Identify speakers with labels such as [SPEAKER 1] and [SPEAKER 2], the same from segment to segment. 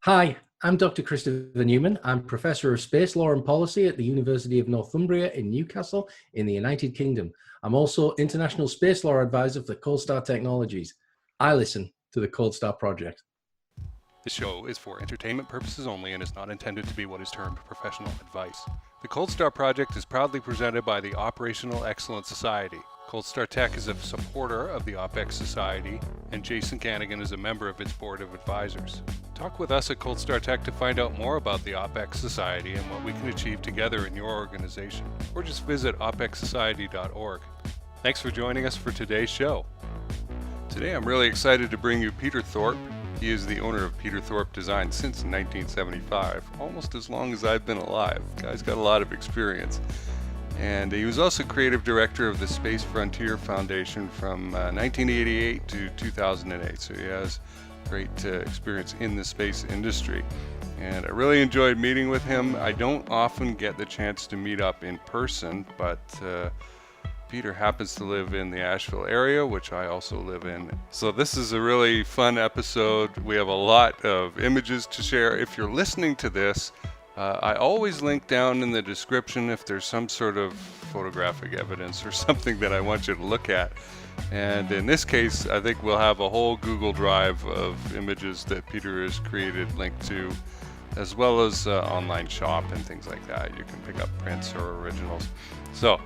[SPEAKER 1] Hi, I'm Dr. Christopher Newman. I'm Professor of Space Law and Policy at the University of Northumbria in Newcastle in the United Kingdom. I'm also International Space Law Advisor for Cold Star Technologies. I listen to the Cold Star Project.
[SPEAKER 2] This show is for entertainment purposes only and is not intended to be what is termed professional advice. The Cold Star Project is proudly presented by the Operational Excellence Society. Cold Star Tech is a supporter of the OPEX Society, and Jason Kanigan is a member of its board of advisors. Talk with us at Cold Star Tech to find out more about the OPEX Society and what we can achieve together in your organization, or just visit opexsociety.org. Thanks for joining us for today's show. Today I'm really excited to bring you Peter Thorpe. He is the owner of Peter Thorpe Design since 1975, almost as long as I've been alive. Guy's got a lot of experience. And he was also creative director of the Space Frontier Foundation from 1988 to 2008, so he has great experience in the space industry. And I really enjoyed meeting with him. I don't often get the chance to meet up in person, but Peter happens to live in the Asheville area, which I also live in. So this is a really fun episode. We have a lot of images to share. If you're listening to this, I always link down in the description if there's some sort of photographic evidence or something that I want you to look at. And in this case, I think we'll have a whole Google Drive of images that Peter has created linked to, as well as online shop and things like that. You can pick up prints or originals. So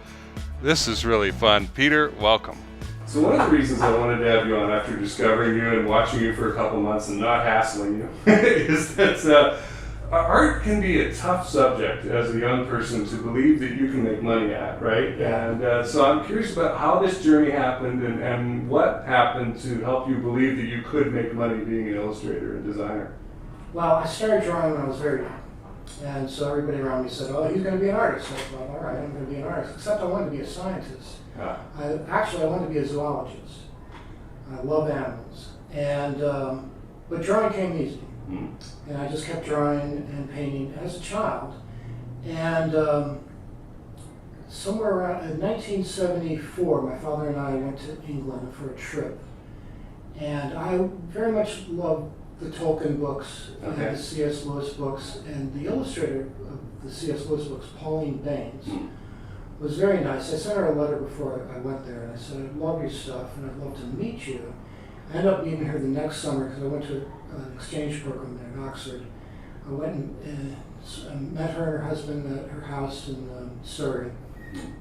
[SPEAKER 2] this is really fun. Peter, welcome.
[SPEAKER 3] So one of the reasons I wanted to have you on after discovering you and watching you for a couple months and not hassling you is that art can be a tough subject as a young person to believe that you can make money at, right? And so I'm curious about how this journey happened and what happened to help you believe that you could make money being an illustrator and designer.
[SPEAKER 4] Well, I started drawing when I was very young. And so everybody around me said, oh, he's going to be an artist. I thought, all right, I'm going to be an artist. Except I wanted to be a scientist.
[SPEAKER 3] Yeah.
[SPEAKER 4] I wanted to be a zoologist. I love animals. And but drawing came easy. And I just kept drawing and painting as a child. And somewhere around in 1974, my father and I went to England for a trip. And I very much loved the Tolkien books and the C.S. Lewis books. And the illustrator of the C.S. Lewis books, Pauline Baines, was very nice. I sent her a letter before I went there, and I said, I love your stuff, and I'd love to meet you. I ended up meeting her the next summer because I went to an exchange program there in Oxford. I went and met her and her husband at her house in Surrey.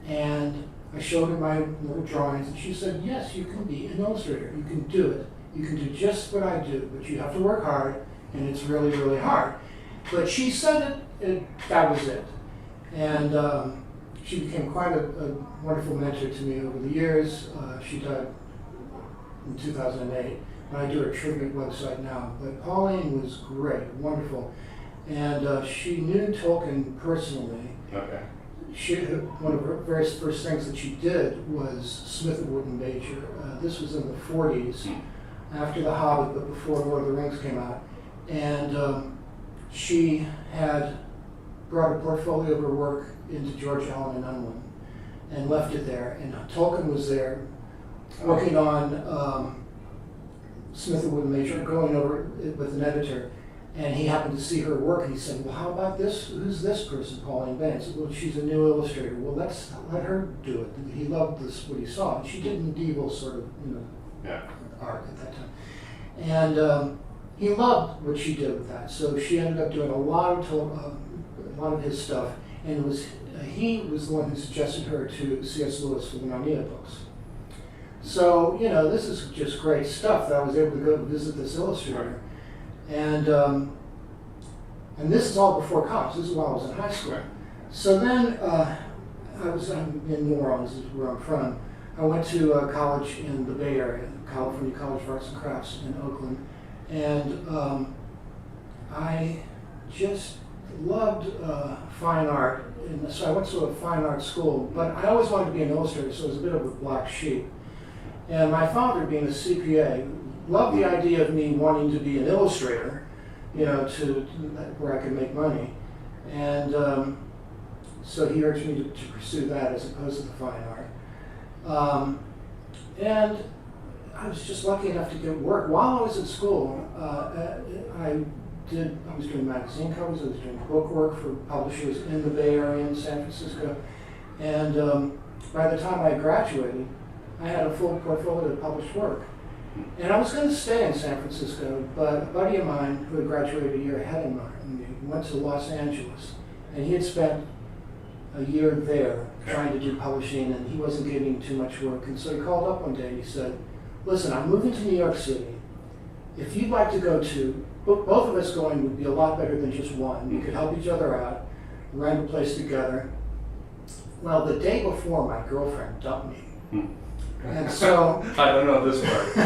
[SPEAKER 4] And I showed her my little drawings, and she said, yes, you can be an illustrator. You can do it. You can do just what I do, but you have to work hard, and it's really, really hard. But she said that was it. And she became quite a wonderful mentor to me over the years. She died in 2008, and I do her tribute website now. But Pauline was great, wonderful, and she knew Tolkien personally.
[SPEAKER 3] Okay.
[SPEAKER 4] One of her very first things that she did was Smith the Wooden Major. This was in the 40s, after The Hobbit, but before Lord of the Rings came out. And she had brought a portfolio of her work into George Allen in Unwin and left it there. And Tolkien was there working on Smith the Wooden Major, going over it with an editor, and he happened to see her work, and he said, well, how about this? Who's this person, Pauline Baines? Well, she's a new illustrator. Well, let her do it. He loved what he saw. And she did medieval sort of, art at that time. And he loved what she did with that. So she ended up doing a lot of his stuff, and he was the one who suggested her to C.S. Lewis for the Narnia books. So, this is just great stuff that I was able to go visit this illustrator. And this is all before college. This is while I was in high school. So then I'm in New Orleans, is where I'm from. I went to college in the Bay Area, California College of Arts and Crafts in Oakland. And I just loved fine art. And so I went to a fine art school, but I always wanted to be an illustrator, so it was a bit of a black sheep. And my father, being a CPA, loved the idea of me wanting to be an illustrator, to where I could make money. And so he urged me to pursue that as opposed to the fine art. And I was just lucky enough to get work. While I was at school, I was doing magazine covers, I was doing book work for publishers in the Bay Area in San Francisco. And by the time I graduated, I had a full portfolio of published work. And I was going to stay in San Francisco, but a buddy of mine who had graduated a year ahead of me went to Los Angeles, and he had spent a year there trying to do publishing, and he wasn't getting too much work. And so he called up one day and he said, listen, I'm moving to New York City. If you'd like to go to, both of us going would be a lot better than just one. We could help each other out, rent a place together. Well, the day before, my girlfriend dumped me. And so
[SPEAKER 3] I don't know this part.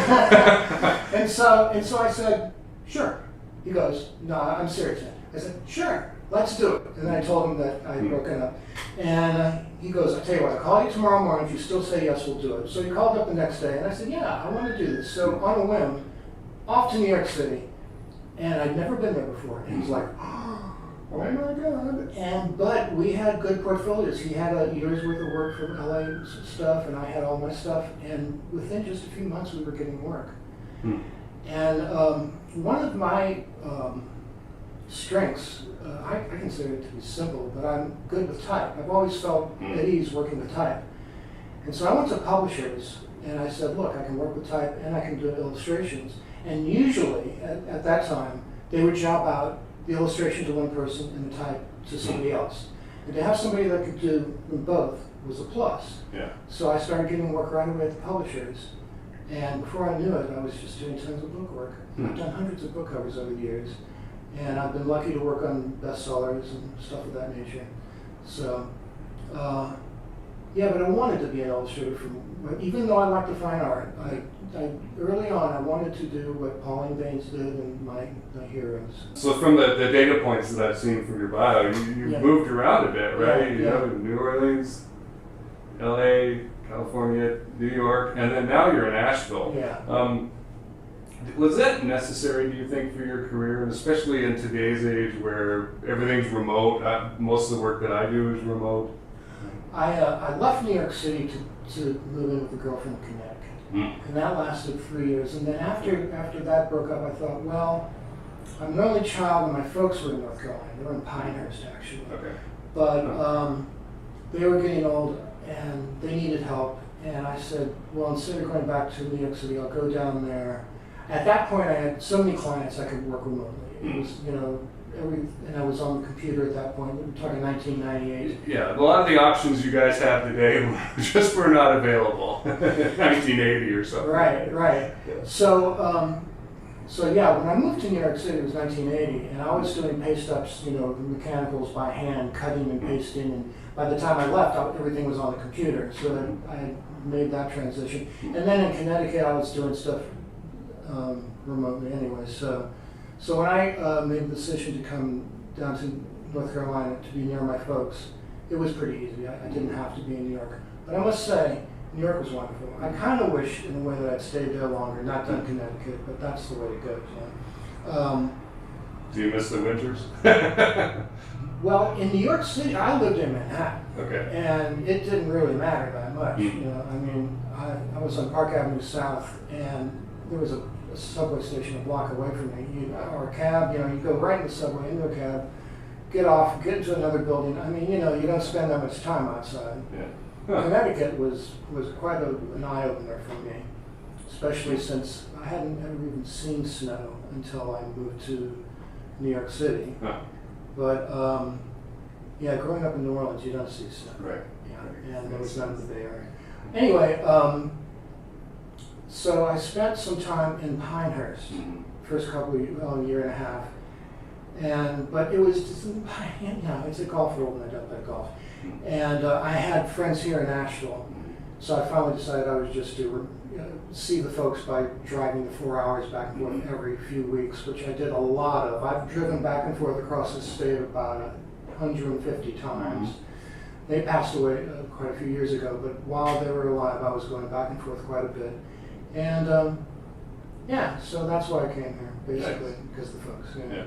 [SPEAKER 4] and so I said, sure. He goes, no, I'm serious. I said, sure, let's do it. And then I told him that I had broken up. And he goes, I tell you what, I'll call you tomorrow morning. If you still say yes, we'll do it. So he called up the next day, and I said, yeah, I want to do this. So on a whim, off to New York City. And I'd never been there before. And he's like, oh my God. But we had good portfolios. He had a year's worth of work from LA stuff, and I had all my stuff. And within just a few months, we were getting work. And one of my strengths, I consider it to be simple, but I'm good with type. I've always felt at ease working with type. And so I went to publishers, and I said, look, I can work with type, and I can do illustrations. And usually, at that time, they would job out the illustration to one person and the type to somebody else. And to have somebody that could do them both was a plus.
[SPEAKER 3] Yeah.
[SPEAKER 4] So I started getting work right away at the publishers. And before I knew it, I was just doing tons of book work. I've done hundreds of book covers over the years. And I've been lucky to work on bestsellers and stuff of that nature. So, yeah, but I wanted to be an illustrator even though I like to fine art. Early on, I wanted to do what Pauline Baines did and my heroes.
[SPEAKER 3] So from the data points that I've seen from your bio, you moved around a bit, right? You know, New Orleans, LA, California, New York, and then now you're in Asheville.
[SPEAKER 4] Yeah.
[SPEAKER 3] Was that necessary, do you think, for your career, and especially in today's age where everything's remote? Most of the work that I do is remote.
[SPEAKER 4] I left New York City to move in with a girl from Connecticut. And that lasted 3 years. And then after that broke up, I thought, well, I'm an only child, and my folks were in North Carolina. They were in Pinehurst, actually.
[SPEAKER 3] Okay.
[SPEAKER 4] But they were getting old, and they needed help. And I said, well, instead of going back to New York City, I'll go down there. At that point, I had so many clients I could work remotely. It was, you know, and I was on the computer at that point. We're talking 1998.
[SPEAKER 3] Yeah, a lot of the options you guys have today just were not available. 1980 or something.
[SPEAKER 4] Right. Yeah. So yeah, when I moved to New York City, it was 1980, and I was doing paste ups, you know, mechanicals by hand, cutting and pasting. And by the time I left, everything was on the computer. So I made that transition. And then in Connecticut, I was doing stuff remotely anyway. So when I made the decision to come down to North Carolina to be near my folks, it was pretty easy. I didn't have to be in New York. But I must say, New York was wonderful. I kind of wish, in a way, that I'd stayed there longer, not done Connecticut, but that's the way it goes. Yeah.
[SPEAKER 3] Do you miss the winters?
[SPEAKER 4] Well, in New York City, I lived in Manhattan.
[SPEAKER 3] Okay.
[SPEAKER 4] And it didn't really matter that much. You know, I mean, I was on Park Avenue South, and there was a subway station a block away from me, or a cab, you know, you go right in the subway, into a cab, get off, get into another building. I mean, you know, you don't spend that much time outside.
[SPEAKER 3] Yeah. Huh.
[SPEAKER 4] Connecticut was quite an eye-opener for me, especially since I hadn't ever even seen snow until I moved to New York City.
[SPEAKER 3] Huh.
[SPEAKER 4] But, yeah, growing up in New Orleans, you don't see snow.
[SPEAKER 3] Right.
[SPEAKER 4] Yeah, and there was none in the Bay Area. Anyway, so I spent some time in Pinehurst, first couple of year and a half, but it was just, you know, it's a golf world, and I don't play golf, and I had friends here in Asheville, so I finally decided I was just to see the folks by driving the 4 hours back and forth every few weeks, which I did a lot of. I've driven back and forth across the state about 150 times. They passed away quite a few years ago, but while they were alive, I was going back and forth quite a bit. And yeah, so that's why I came here, basically, because of the folks.
[SPEAKER 3] Yeah.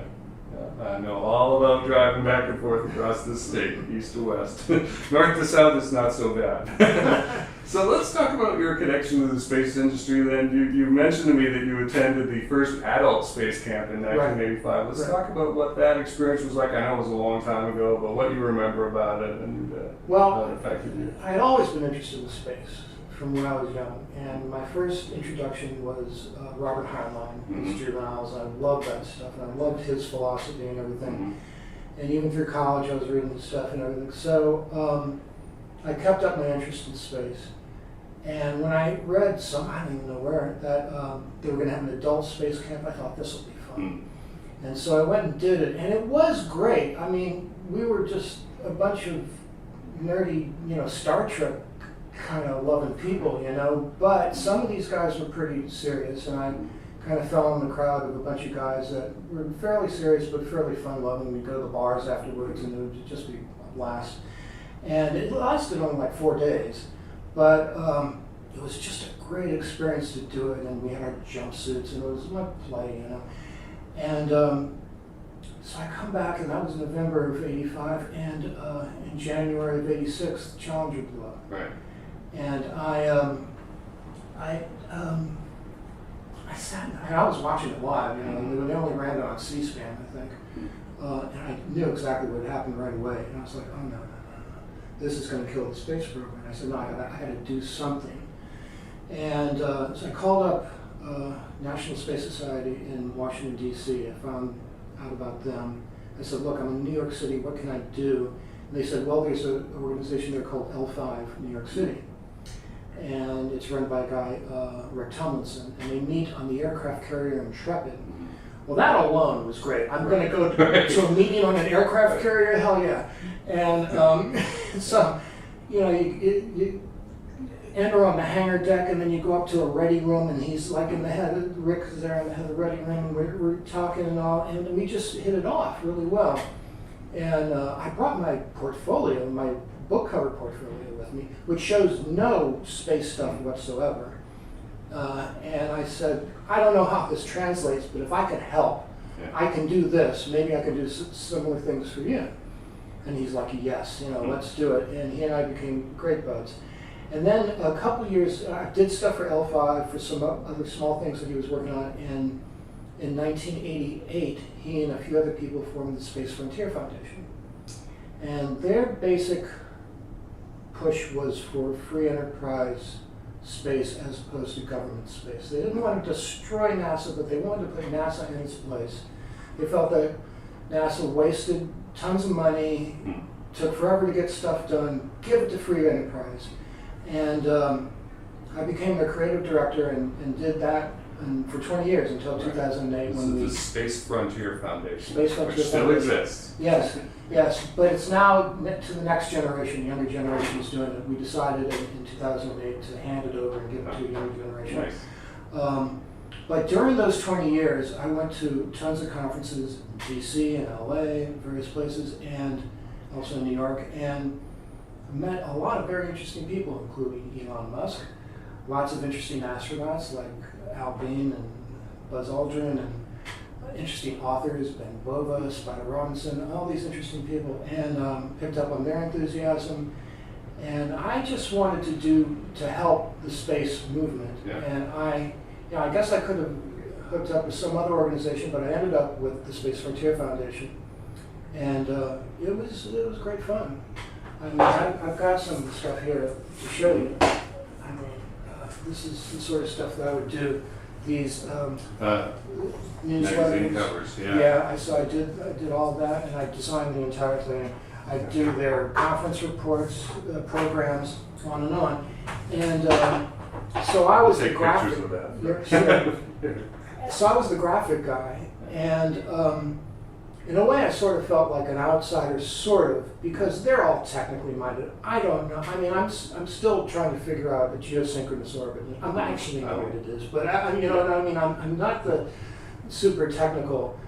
[SPEAKER 3] I know all about driving back and forth across the state, east to west. North to south is not so bad. So let's talk about your connection to the space industry then. You mentioned to me that you attended the first adult space camp in 1985. Let's talk about what that experience was like. I know it was a long time ago, but what you remember about it and how it affected you.
[SPEAKER 4] I had always been interested in space from when I was young, and my first introduction was Robert Heinlein, his juveniles. I loved that stuff, and I loved his philosophy and everything. And even through college, I was reading his stuff and everything. So I kept up my interest in space. And when I read I don't even know where, that they were going to have an adult space camp, I thought this will be fun. And so I went and did it, and it was great. I mean, we were just a bunch of nerdy, Star Trek kind of loving people, but some of these guys were pretty serious, and I kind of fell in the crowd of a bunch of guys that were fairly serious but fairly fun-loving. We'd go to the bars afterwards, and it would just be a blast. And it lasted only like 4 days, but it was just a great experience to do it, and we had our jumpsuits, and it was like play, And so I come back, and that was November of '85, and in January of '86, the Challenger blew up.
[SPEAKER 3] Right.
[SPEAKER 4] And I sat, and I was watching it live, they only ran it on C-SPAN, I think. And I knew exactly what happened right away. And I was like, oh no, this is going to kill the space program. And I said, no, I got to do something. And so I called up National Space Society in Washington, D.C. I found out about them. I said, look, I'm in New York City, what can I do? And they said, well, there's an organization there called L5 New York City. And it's run by a guy, Rick Tomlinson, and they meet on the aircraft carrier Intrepid. Well, that alone was great. I'm going to go to a meeting on an aircraft carrier, hell yeah. And so, you enter on the hangar deck, and then you go up to a ready room, and he's like in the head, Rick is there in the head of the ready room, and we're talking and all, and we just hit it off really well. And I brought my portfolio, my book cover portfolio with me, which shows no space stuff whatsoever. And I said, I don't know how this translates, but if I could help, I can do this. Maybe I could do similar things for you. And he's like, yes, let's do it. And he and I became great buds. And then a couple years, I did stuff for L5, for some other small things that he was working on. And in 1988, he and a few other people formed the Space Frontier Foundation. And their basic push was for free enterprise space as opposed to government space. They didn't want to destroy NASA, but they wanted to put NASA in its place. They felt that NASA wasted tons of money, took forever to get stuff done, give it to free enterprise. And I became their creative director and did that for 20 years until 2008.
[SPEAKER 3] This is the Space Frontier Foundation,
[SPEAKER 4] Space Frontier
[SPEAKER 3] which still
[SPEAKER 4] Foundation
[SPEAKER 3] exists.
[SPEAKER 4] Yes, but it's now to the next generation. The younger generation is doing it. We decided in 2008 to hand it over and give it to the younger generation.
[SPEAKER 3] Nice.
[SPEAKER 4] But during those 20 years, I went to tons of conferences in DC and LA, various places, and also in New York, and met a lot of very interesting people, including Elon Musk, lots of interesting astronauts like Al Bean and Buzz Aldrin, and interesting authors, Ben Bova, Spider Robinson, all these interesting people, and picked up on their enthusiasm. And I just wanted to help the space movement. And I guess I could have hooked up with some other organization, but I ended up with the Space Frontier Foundation. And it was great fun. I mean, I've got some stuff here to show you. I mean, this is the sort of stuff that I would do. These
[SPEAKER 3] magazine covers,
[SPEAKER 4] so I did all of that, and I designed the entire thing. I do their conference reports, programs, on and on. And so I was the graphic. So I was the graphic guy, and in a way I sort of felt like an outsider, sort of, because they're all technically minded. I don't know. I mean, I'm still trying to figure out a geosynchronous orbit. I'm not actually know what it is, but you know what I mean. I'm not the super technical,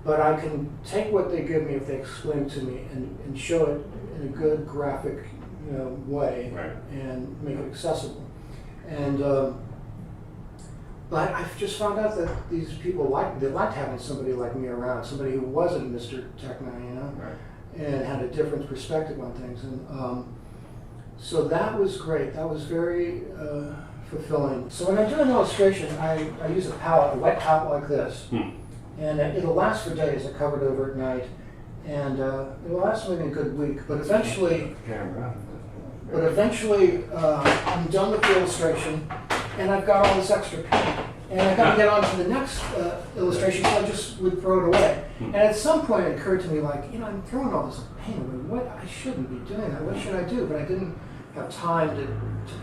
[SPEAKER 4] but I can take what they give me if they explain it to me and show it in a good graphic, way, and make it accessible. And but I've just found out that these people liked having somebody like me around, somebody who wasn't Mr. Techno, and had a different perspective on things. And So that was great. That was very fulfilling. So when I do an illustration, I use a palette, a wet palette like this. And it'll last for days. I cover it over at night. And it'll last maybe a good week. But eventually, I'm done with the illustration, and I've got all this extra paint. And I've got to get on to the next illustration, so I just would throw it away. And at some point it occurred to me, like, I'm throwing all this paint away. What? I shouldn't be doing that. What should I do? But I didn't have time to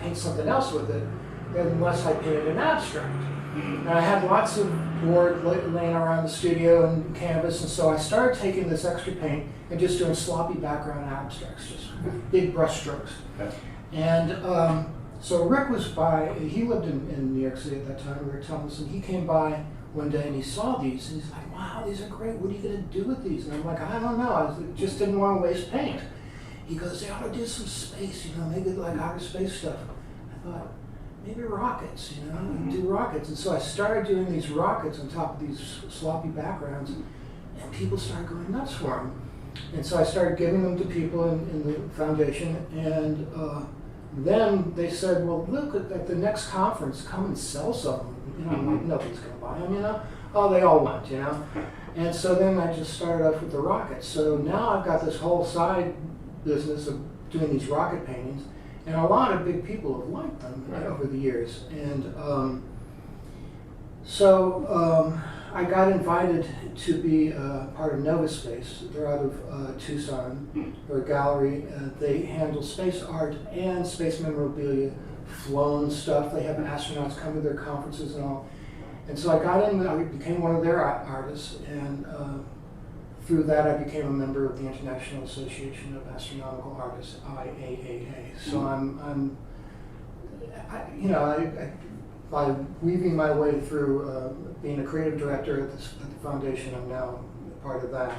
[SPEAKER 4] paint something else with it unless I painted an abstract. And I had lots of board laying around the studio and canvas, and so I started taking this extra paint and just doing sloppy background abstracts, just big brush strokes. And so Rick was by, he lived in New York City at that time, Rick Thomas, and he came by one day and he saw these, and he's like, wow, these are great, what are you going to do with these? And I'm like, I don't know, I just didn't want to waste paint. He goes, they ought to do some space, maybe like outer space stuff. I thought, maybe rockets, do rockets. And so I started doing these rockets on top of these sloppy backgrounds, and people started going nuts for them. And so I started giving them to people in the foundation, and then they said, well, look, at the next conference, come and sell some. I'm like, nobody's going to buy them, Oh, they all went, And so then I just started off with the rockets. So now I've got this whole side business of doing these rocket paintings, and a lot of big people have liked them over the years. And so I got invited to be part of Nova Space. They're out of Tucson. They're a gallery. They handle space art and space memorabilia, flown stuff. They have astronauts come to their conferences and all. And so I got in, I became one of their artists, and through that I became a member of the International Association of Astronomical Artists, IAAA. So by weaving my way through being a creative director at the foundation, I'm now part of that.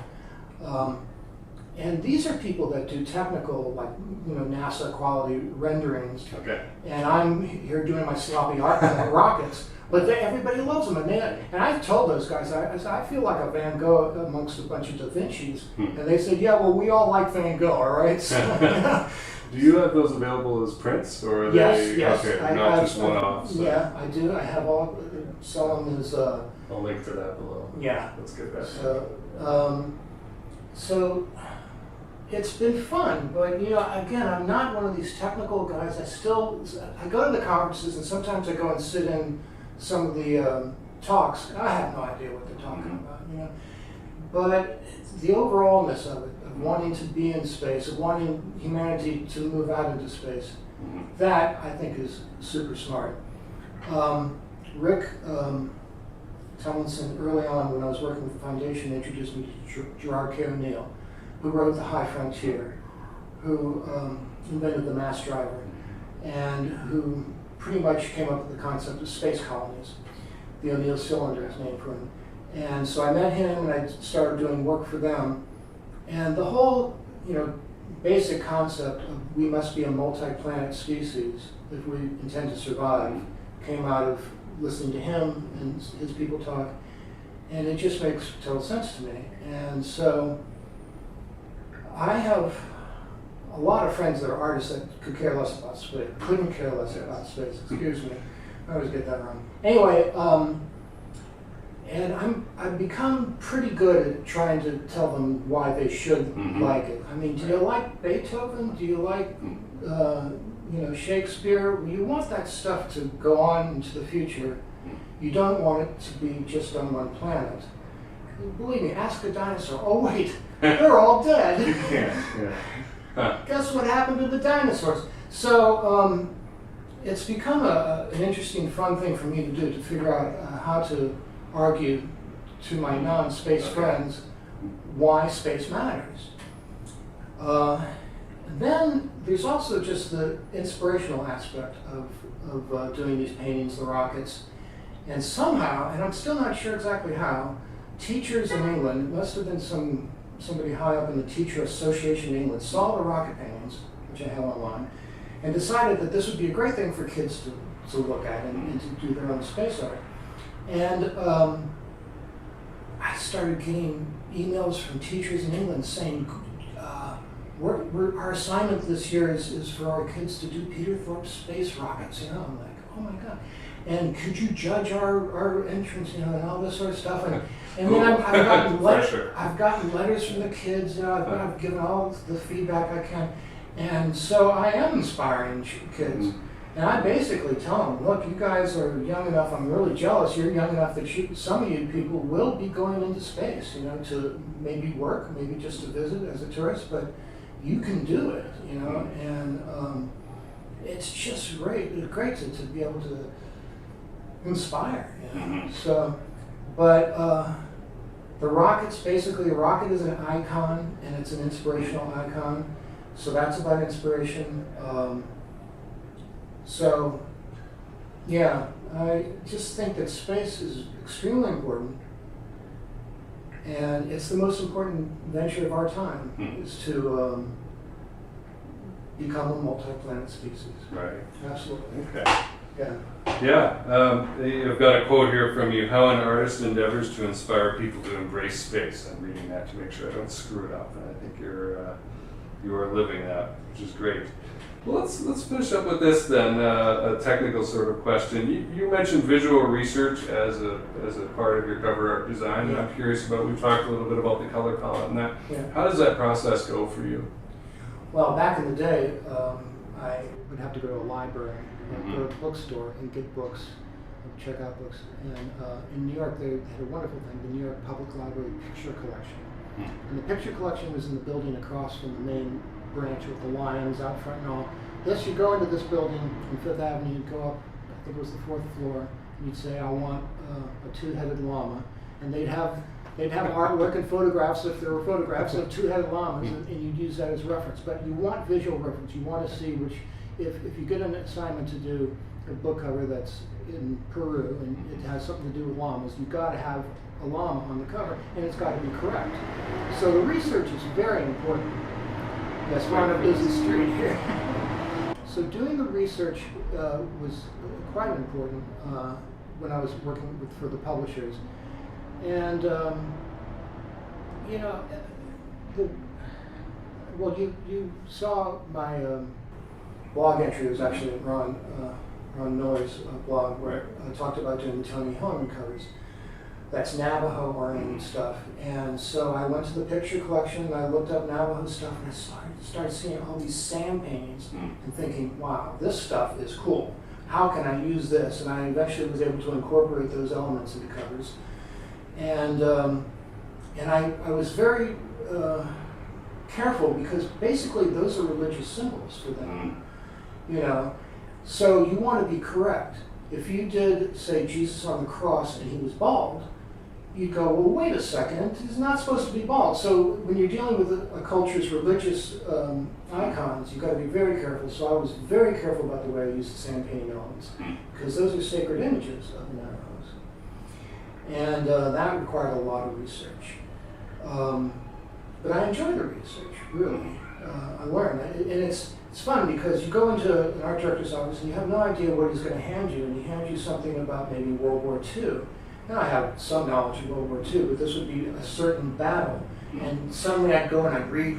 [SPEAKER 4] And these are people that do technical, like NASA quality renderings.
[SPEAKER 3] Okay.
[SPEAKER 4] And I'm here doing my sloppy art rockets. But everybody loves them, and I've told those guys, I feel like a Van Gogh amongst a bunch of Da Vinci's, and they said, yeah, well, we all like Van Gogh, all right? So,
[SPEAKER 3] Do you have those available as prints, or are
[SPEAKER 4] yes,
[SPEAKER 3] they okay, not just one-offs?
[SPEAKER 4] Yeah, I do. I have all, sell them as...
[SPEAKER 3] I'll link to that below.
[SPEAKER 4] Yeah.
[SPEAKER 3] Let's get that.
[SPEAKER 4] So it's been fun, but again, I'm not one of these technical guys. I go to the conferences, and sometimes I go and sit in some of the talks, and I have no idea what they're talking about, But the overallness of it, of wanting to be in space, of wanting humanity to move out into space, that I think is super smart. Rick Tomlinson, early on when I was working with the foundation, introduced me to Gerard K. O'Neill, who wrote The High Frontier, who invented the mass driver, and who pretty much came up with the concept of space colonies. The O'Neill cylinder is named for him. And so I met him, and I started doing work for them. And the whole, basic concept of we must be a multi-planet species if we intend to survive came out of listening to him and his people talk. And it just makes total sense to me. And so I have a lot of friends that are artists that could care less about space, couldn't care less about space, excuse me. I always get that wrong. Anyway, and I've become pretty good at trying to tell them why they should like it. I mean, do you like Beethoven? Do you like, Shakespeare? You want that stuff to go on into the future. You don't want it to be just on one planet. Believe me, ask a dinosaur. Oh wait, they're all dead. Guess what happened to the dinosaurs? So it's become an interesting, fun thing for me to do, to figure out how to argue to my non-space friends why space matters. Then there's also just the inspirational aspect of doing these paintings, the rockets, and somehow, and I'm still not sure exactly how, teachers in England, it must have been somebody high up in the Teacher Association in England, saw the rocket paintings, which I have online, and decided that this would be a great thing for kids to look at and to do their own space art. And I started getting emails from teachers in England saying, our assignment this year is for our kids to do Peter Thorpe space rockets. You know, I'm like, oh my God. And could you judge our entrance, you know, and all this sort of stuff. And then I've gotten letters from the kids, you know, I've given all the feedback I can. And so I am inspiring kids. And I basically tell them, look, you guys are young enough, I'm really jealous, you're young enough that some of you people will be going into space, you know, to maybe work, maybe just to visit as a tourist, but you can do it, you know, and it's just great to be able to inspire, you know. So, but the rocket's basically, a rocket is an icon, and it's an inspirational icon, so that's about inspiration. So, yeah, I just think that space is extremely important, and it's the most important venture of our time, is to become a multi-planet species.
[SPEAKER 3] Right.
[SPEAKER 4] Absolutely.
[SPEAKER 3] Okay.
[SPEAKER 4] Yeah.
[SPEAKER 3] Yeah, I've got a quote here from you. How an artist endeavors to inspire people to embrace space. I'm reading that to make sure I don't screw it up, and I think you are living that, which is great. Well, let's finish up with this then, a technical sort of question. You mentioned visual research as a part of your cover art design, and I'm curious about, we talked a little bit about the color palette and that. Yeah. How does that process go for you?
[SPEAKER 4] Well, back in the day, I would have to go to a library, go to a bookstore and get books, check out books. And in New York, they had a wonderful thing, the New York Public Library Picture Collection. And the picture collection was in the building across from the main branch with the lions out front and all. Yes, you go into this building on Fifth Avenue, you'd go up, I think it was the 4th floor, and you'd say, I want a two-headed llama. And they'd have artwork and photographs, if there were photographs of two-headed llamas, and you'd use that as reference. But you want visual reference. You want to see which, if you get an assignment to do a book cover that's in Peru and it has something to do with llamas, you've got to have a llama on the cover, and it's got to be correct. So the research is very important. Yes, we're on a busy street here. So doing the research was quite important when I was working for the publishers. And, you know, you saw my blog entry. It was actually Ron Noy's blog, where I talked about doing the Tony Hillman covers. That's Navajo-oriented stuff. And so I went to the picture collection and I looked up Navajo stuff, and I started seeing all these sand paintings and thinking, wow, this stuff is cool. How can I use this? And I eventually was able to incorporate those elements into covers. And I was very careful, because basically those are religious symbols for them, you know. So you want to be correct. If you did, say, Jesus on the cross and he was bald, you'd go, well, wait a second, he's not supposed to be bald. So when you're dealing with a culture's religious icons, you've got to be very careful. So I was very careful about the way I used the sand painting elements, because those are sacred images of the Navajos. And that required a lot of research. But I enjoy the research, really. I learned, and it's fun, because you go into an art director's office and you have no idea what he's going to hand you, and he hands you something about maybe World War II. And I have some knowledge of World War II, but this would be a certain battle. And suddenly I'd go and I'd read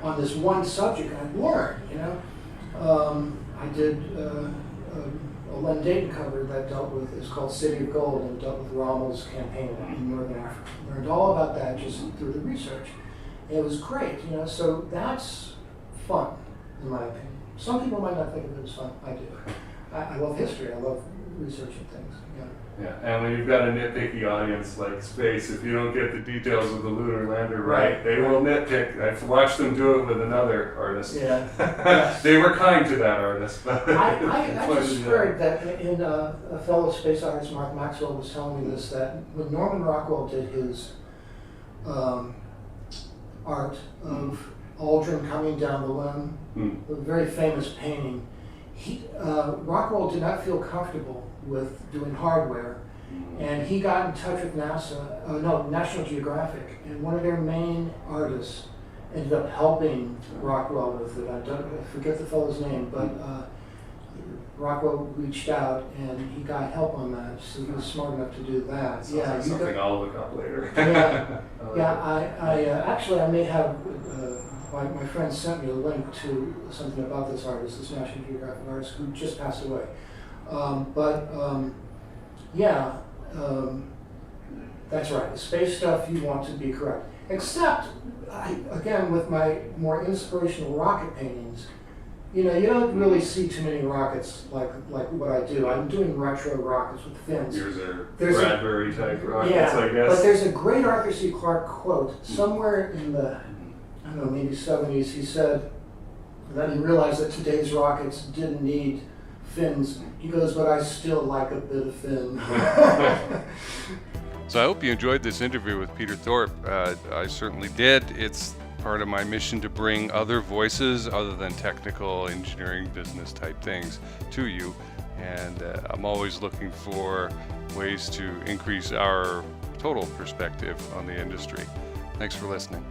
[SPEAKER 4] on this one subject, and I'd learn, you know. I did a Len Dayton cover that dealt with, it's called City of Gold, and dealt with Rommel's campaign in Northern Africa. Learned all about that just through the research. It was great, you know, so that's fun, in my opinion. Some people might not think of it as fun. I do. I love history. I love researching things. Yeah.
[SPEAKER 3] Yeah, and when you've got a nitpicky audience like space, if you don't get the details of the lunar lander right, they will nitpick. I've watched them do it with another artist.
[SPEAKER 4] Yeah.
[SPEAKER 3] They were kind to that artist. But
[SPEAKER 4] I just heard that in a fellow space artist, Mark Maxwell, was telling me this, that when Norman Rockwell did his art of Aldrin coming down the limb, a very famous painting, Rockwell did not feel comfortable with doing hardware, and he got in touch with National Geographic, and one of their main artists ended up helping Rockwell with it. I forget the fellow's name, but Rockwell reached out and he got help on that, so he was smart enough to do that.
[SPEAKER 3] Sounds like something I'll look up later.
[SPEAKER 4] I may have my friend sent me a link to something about this artist, this National Geographic artist who just passed away. Yeah, that's right. The space stuff you want to be correct. Except, again, with my more inspirational rocket paintings, you know, you don't really see too many rockets like what I do. I'm doing retro rockets with fins.
[SPEAKER 3] Yours are Bradbury type rockets,
[SPEAKER 4] yeah,
[SPEAKER 3] I guess.
[SPEAKER 4] but there's a great Arthur C. Clarke quote somewhere in the, I don't know, maybe 70s. He said that he realized that today's rockets didn't need fins. He goes, but I still like a bit of fin.
[SPEAKER 2] So I hope you enjoyed this interview with Peter Thorpe. I certainly did. It's part of my mission to bring other voices other than technical engineering business type things to you. And I'm always looking for ways to increase our total perspective on the industry. Thanks for listening.